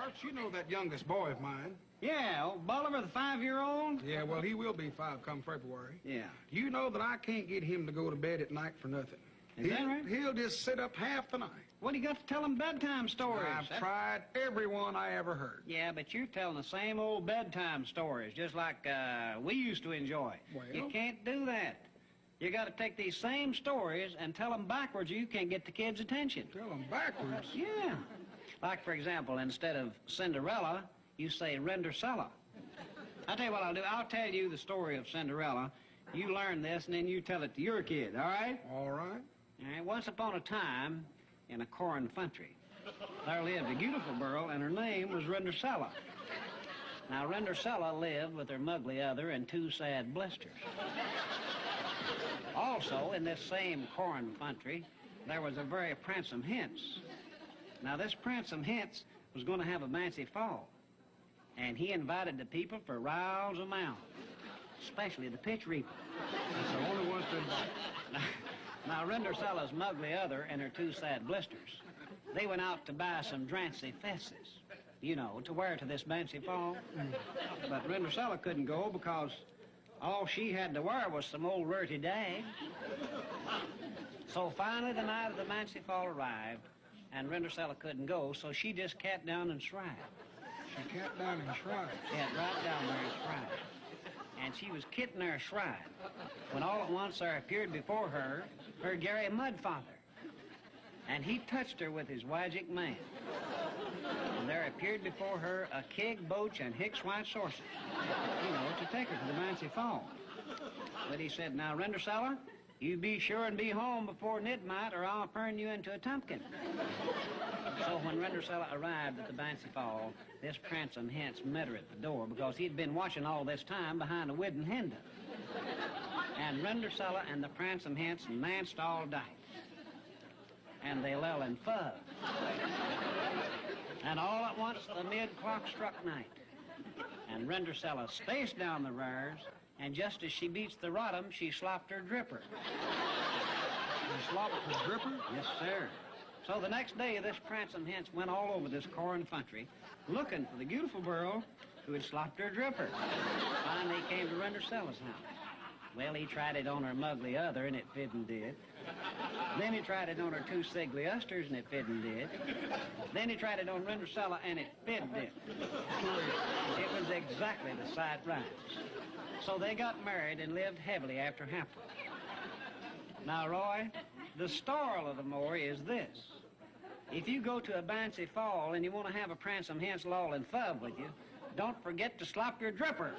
Art, you know that youngest boy of mine. Yeah, old Bolivar, the 5-year-old? Yeah, well, he will be 5 come February. Yeah. You know that I can't get him to go to bed at night for nothing. Is that right? He'll just sit up half the night. What do you got to tell him bedtime stories? I've tried every one I ever heard. Yeah, but you're telling the same old bedtime stories, just like we used to enjoy. Well? You can't do that. You got to take these same stories and tell them backwards, or you can't get the kids' attention. Tell them backwards? Yeah. Like, for example, instead of Cinderella, you say Rendercella. I'll tell you what I'll do. I'll tell you the story of Cinderella. You learn this, and then you tell it to your kid, all right? All right. All right. Once upon a time, in a corn country, there lived a beautiful girl, and her name was Rendercella. Now, Rendercella lived with her muggly other and 2 sad blisters. Also, in this same corn country, there was a very pransome hince. Now, this pransome hince was going to have a fancy fall, and he invited the people for riles a mouth, especially the pitch reaper. That's the only ones to invite. Now, Rendercella's muggly other and her 2 sad blisters, they went out to buy some drancy fesses, you know, to wear to this fancy fall. But Rendercella couldn't go because all she had to wear was some old rurty dag. So finally, the night of the fancy fall arrived, and Rendercella couldn't go, so she just cat down and shrived. She cat down and shrived? Yeah, right down there and shrived. And she was kitting there shrived, when all at once there appeared before her Gary Mudfather. And he touched her with his wagic man. And there appeared before her a keg, boach, and Hicks white saucer, you know, to take her to the fancy fall. But he said, now, Rendercella, you be sure and be home before midnight, or I'll turn you into a tumpkin. So when Rendercella arrived at the fancy fall, this pransome hince met her at the door because he'd been watching all this time behind a wooden window. And Rendercella and the pransome hince danced all night. And they lell and fuzz. And all at once the mid-clock struck night. And Rendercella spaced down the rars, and just as she beats the rottum, she slopped her dripper. She slopped her dripper? Yes, sir. So the next day, this pransome hince went all over this corn country looking for the beautiful girl who had slopped her dripper. Finally, he came to Rendercella's house. Well, he tried it on her muggly other, and it fit and did. Then he tried it on her 2 siggly usters, and it fit and did. Then he tried it on Rendercella, and it fit and did. It was exactly the sight right. So they got married and lived happily ever after. Now, Roy, the story of the more is this. If you go to a fancy fall and you want to have a pransome hince loll and fub with you, don't forget to slop your dripper.